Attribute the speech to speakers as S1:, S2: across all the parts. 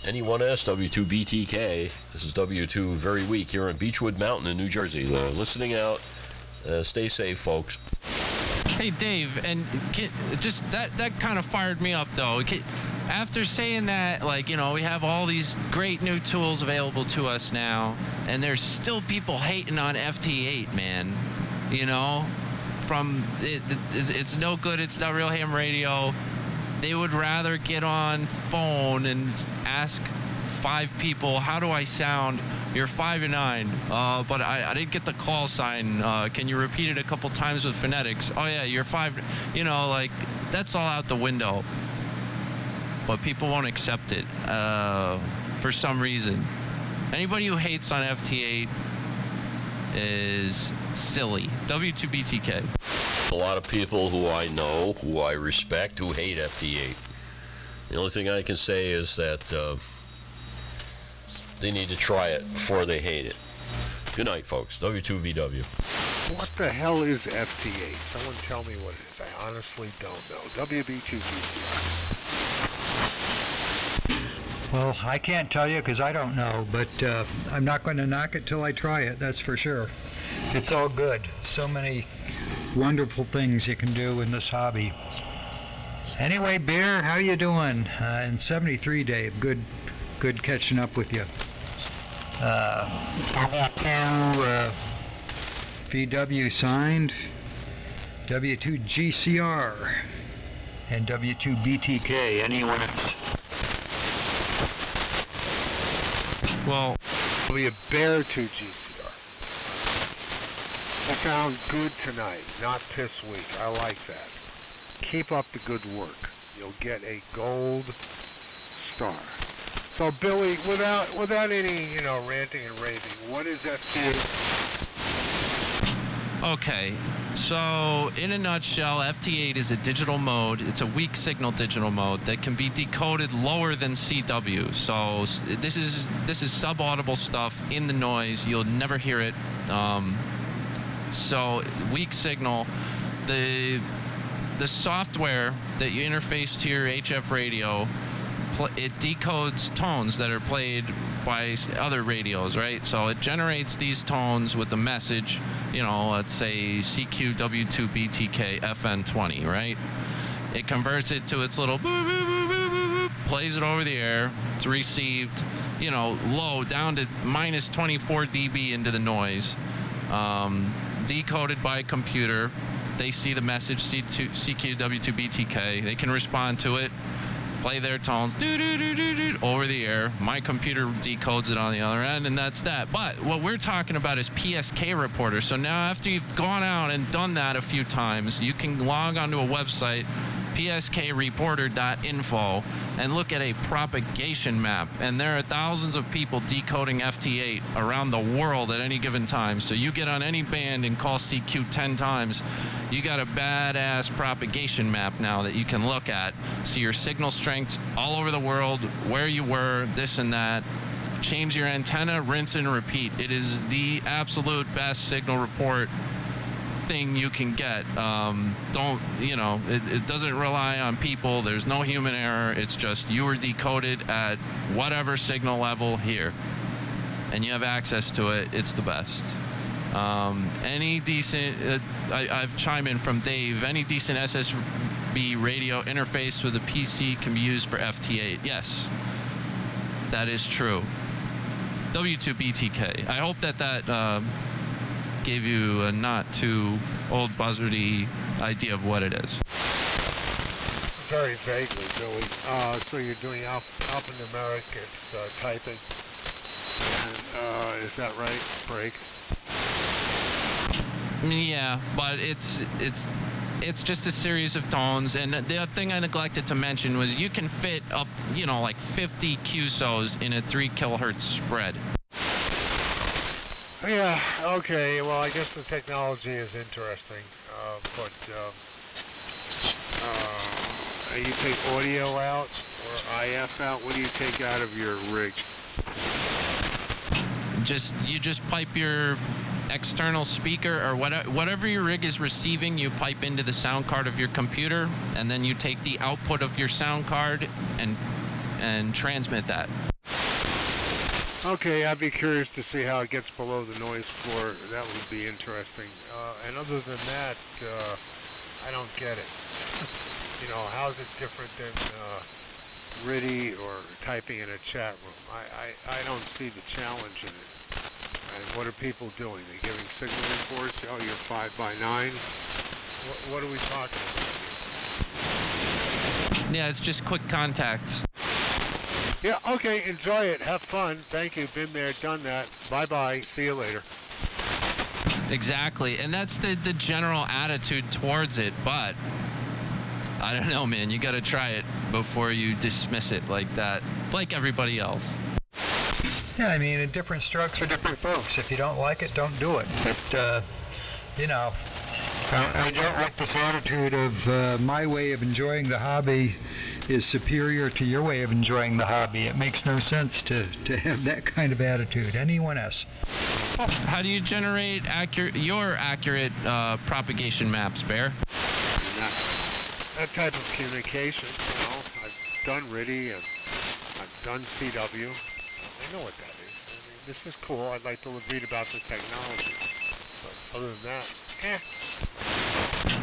S1: Anyone-S, W2BTK. This is W2 very weak here in Beechwood Mountain in New Jersey. Listening out. Stay safe, folks.
S2: Hey, Dave, and just that kind of fired me up, though. After saying that, like, you know, we have all these great new tools available to us now, and there's still people hating on FT8, man. You know, it's no good, it's not real ham radio. They would rather get on phone and ask 5 people, how do I sound? You're 5 and 9, but I didn't get the call sign. Can you repeat it a couple times with phonetics? Oh yeah, you're 5. You know, like, that's all out the window. But people won't accept it for some reason. Anybody who hates on FT8 is silly. W2BTK.
S1: A lot of people who I know, who I respect, who hate FT8. The only thing I can say is that they need to try it before they hate it. Good night, folks. W2VW.
S3: What the hell is FT8? Someone tell me what it is. I honestly don't know. WB2GCR.
S4: Well, I can't tell you because I don't know, but I'm not going to knock it till I try it, that's for sure. It's all good. So many wonderful things you can do in this hobby. Anyway, Bear, how you doing? In 73, Dave. Good catching up with you. W2 VW signed, W2GCR, and W2BTK. Anyone else?
S2: Well,
S3: Bear 2 GCR. I sound good tonight, not piss weak. I like that. Keep up the good work. You'll get a gold star. So, Billy, without any, ranting and raving, what is FT8?
S2: okay. So, in a nutshell, FT8 is a digital mode. It's a weak signal digital mode that can be decoded lower than CW. So, this is subaudible stuff in the noise. You'll never hear it. So, weak signal. The software that you interface to your HF radio, it decodes tones that are played by other radios, right? So it generates these tones with a message, let's say CQ-W2BTK FN20, right? It converts it to its little boop, boop, boop, boop, boop, boop, plays it over the air. It's received, low, down to minus 24 dB into the noise. Decoded by a computer. They see the message CQ-W2BTK. They can respond to it, play their tones over the air. My computer decodes it on the other end, and that's that. But what we're talking about is PSK reporter. So now after you've gone out and done that a few times, you can log onto a website, pskreporter.info, and look at a propagation map. And there are thousands of people decoding FT8 around the world at any given time. So you get on any band and call CQ 10 times, you got a badass propagation map now that you can look at. See your signal strengths all over the world, where you were, this and that. Change your antenna, rinse and repeat. It is the absolute best signal report thing you can get. It doesn't rely on people. There's no human error. It's just you are decoded at whatever signal level here, and you have access to it. It's the best. Any decent, I've chimed in from Dave, any decent SSB radio interface with a PC can be used for FT8. Yes, that is true. W2BTK. I hope that gave you a not too old buzzardy idea of what it is.
S3: Very vaguely, Billy. So you're doing alphanumeric, it's typing, and is that right? Break.
S2: Yeah, but it's just a series of tones, and the other thing I neglected to mention was you can fit up, like 50 QSOs in a 3 kilohertz spread.
S3: Yeah, okay, well, I guess the technology is interesting, but you take audio out or IF out? What do you take out of your rig?
S2: You just pipe your external speaker or whatever your rig is receiving, you pipe into the sound card of your computer, and then you take the output of your sound card and and transmit that.
S3: Okay, I'd be curious to see how it gets below the noise floor. That would be interesting. And other than that, I don't get it. You know, how's it different than RTTY or typing in a chat room? I don't see the challenge in it. And what are people doing? They're giving signal reports. Oh, you're 5x9. What are we talking about here?
S2: Yeah, it's just quick contacts.
S3: Yeah, okay, enjoy it. Have fun. Thank you. Been there, done that. Bye-bye. See you later.
S2: Exactly, and that's the general attitude towards it, but I don't know, man. You got to try it before you dismiss it like that, like everybody else.
S4: Yeah, I mean, different strokes for different folks. If you don't like it, don't do it. But, you know, I don't like this attitude of my way of enjoying the hobby is superior to your way of enjoying the hobby. It makes no sense to have that kind of attitude. Anyone else?
S2: How do you generate your accurate propagation maps, Bear?
S3: That type of communication, you know, I've done RTTY, I've done CW. I know what that is. I mean, this is cool. I'd like to read about the technology. But other than that,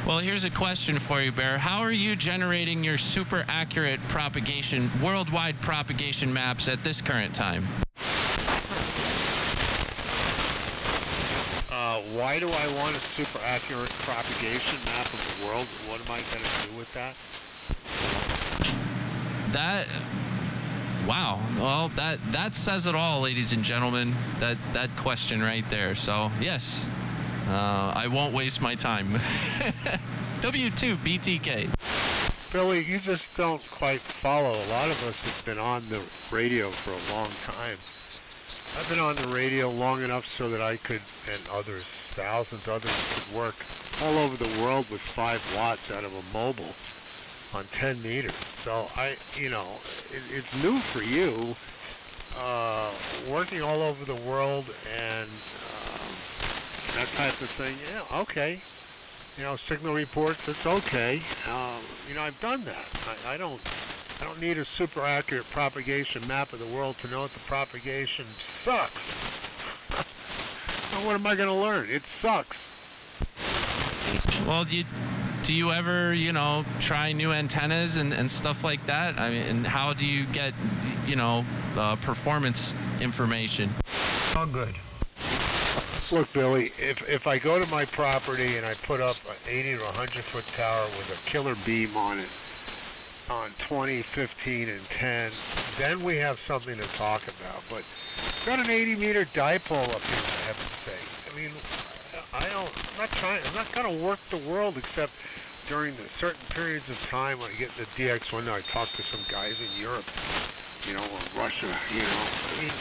S2: Well, here's a question for you, Bear. How are you generating your super accurate propagation, worldwide propagation maps at this current time?
S3: Why do I want a super accurate propagation map of the world? What am I going to do with that?
S2: Wow. Well, that says it all, ladies and gentlemen. That question right there. So, yes. I won't waste my time. W2BTK.
S3: Billy, you just don't quite follow. A lot of us have been on the radio for a long time. I've been on the radio long enough so that I could, and others, thousands others, could work all over the world with 5 watts out of a mobile on 10 meters. So it's new for you, working all over the world and that type of thing. Yeah, okay. You know, signal reports, it's okay. I've done that. I don't need a super accurate propagation map of the world to know that the propagation sucks. Now what am I going to learn? It sucks.
S2: Well, do you ever, try new antennas and stuff like that? I mean, and how do you get, performance information?
S4: All good.
S3: Look, Billy, if I go to my property and I put up an 80 to 100 foot tower with a killer beam on it on 20, 15, and 10, then we have something to talk about. But I've got an 80 meter dipole up here, for heaven's sake. I mean, I'm not going to work the world except during the certain periods of time when I get in the DX1. I talk to some guys in Europe, or Russia, I mean,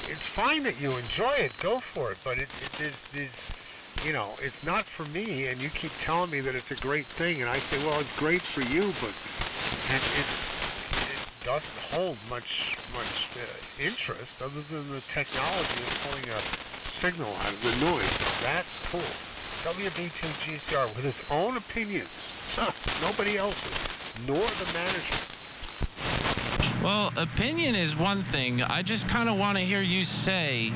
S3: it's fine that you enjoy it, go for it, but it is, it's not for me, and you keep telling me that it's a great thing, and I say, well, it's great for you, but it doesn't hold much interest other than the technology of pulling a signal out of the noise. That's cool. WB2GCR with his own opinions, nobody else's, nor the management.
S2: Well, opinion is one thing. I just kind of want to hear you say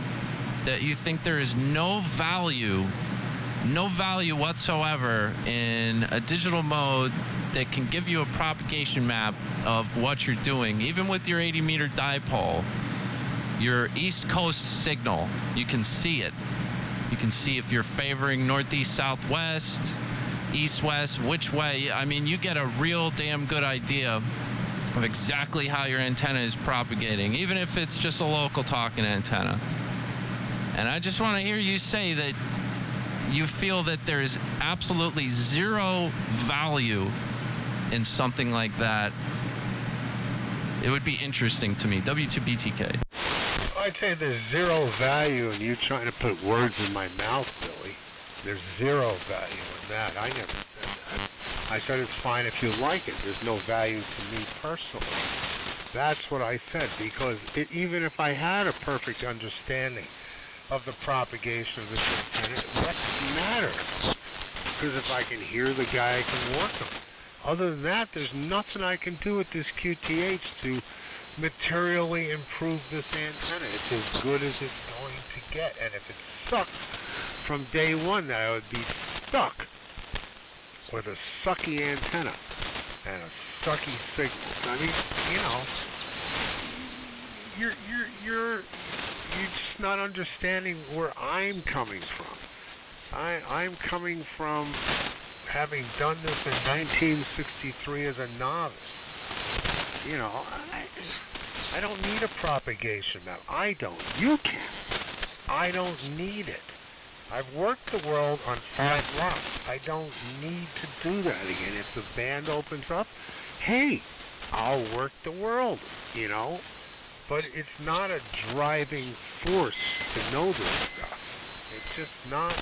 S2: that you think there is no value whatsoever in a digital mode that can give you a propagation map of what you're doing. Even with your 80 meter dipole, your East Coast signal, you can see it. You can see if you're favoring northeast, southwest, east, west, which way. I mean, you get a real damn good idea of exactly how your antenna is propagating, even if it's just a local talking antenna. And I just want to hear you say that you feel that there is absolutely zero value in something like that. It would be interesting to me. W2BTK.
S3: I'd say there's zero value in you trying to put words in my mouth, Billy. There's zero value in that. I never said that. I said it's fine if you like it. There's no value to me personally. That's what I said, because even if I had a perfect understanding of the propagation of this antenna, it doesn't matter. Because if I can hear the guy, I can work him. Other than that, there's nothing I can do with this QTH to materially improve this antenna. It's as good as it's going to get. And if it sucked from day one, then I would be stuck with a sucky antenna and a sucky signal. I mean, you know, you're just not understanding where I'm coming from. I'm coming from having done this in 1963 as a novice. You know, I don't need a propagation map. I don't. You can. I don't need it. I've worked the world on 5 blocks. I don't need to do that again. If the band opens up, hey, I'll work the world, you know. But it's not a driving force to know this stuff. It's just not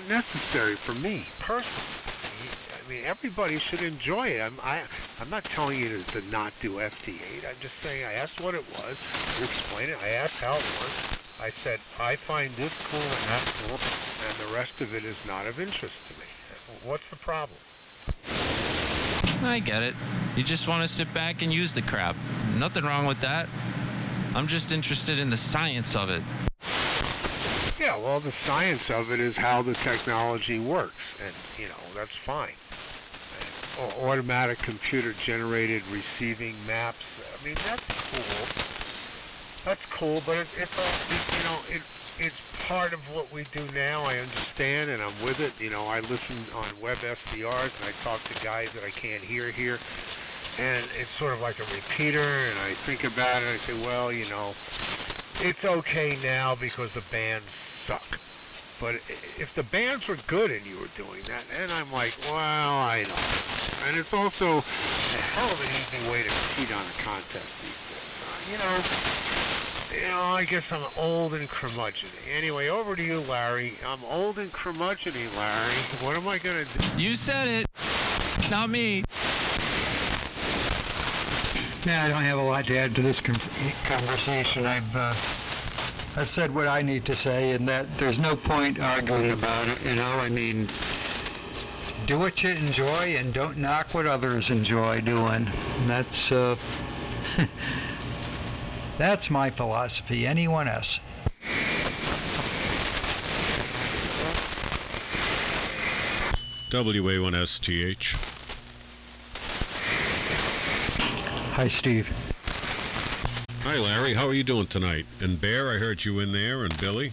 S3: necessary for me personally. I mean, everybody should enjoy it. I'm not telling you to not do FT8. I'm just saying I asked what it was. You explain it. I asked how it works. I said, I find this cool and that cool, and the rest of it is not of interest to me. What's the problem?
S2: I get it. You just want to sit back and use the crap. Nothing wrong with that. I'm just interested in the science of it.
S3: Yeah, well, the science of it is how the technology works, and, you know, that's fine. And automatic computer-generated receiving maps, I mean, that's cool. That's cool, but it's part of what we do now. I understand, and I'm with it. You know, I listen on web SDRs, and I talk to guys that I can't hear here, and it's sort of like a repeater, and I think about it, and I say, well, you know, it's okay now because the bands suck. But if the bands were good and you were doing that, and I'm like, well, I know. And it's also a hell of an easy way to cheat on a contest these days. You know, I guess I'm old and curmudgeon. Anyway, over to you, Larry. I'm old and curmudgeon-y, Larry. What am I going to do?
S2: You said it, not me.
S4: Yeah, I don't have a lot to add to this conversation. I've said what I need to say, and that there's no point arguing about it, you know. I mean, do what you enjoy and don't knock what others enjoy doing. And that's my philosophy. Anyone else?
S5: WA1STH.
S4: Hi, Steve.
S5: Hi, Larry. How are you doing tonight? And Bear, I heard you in there, and Billy.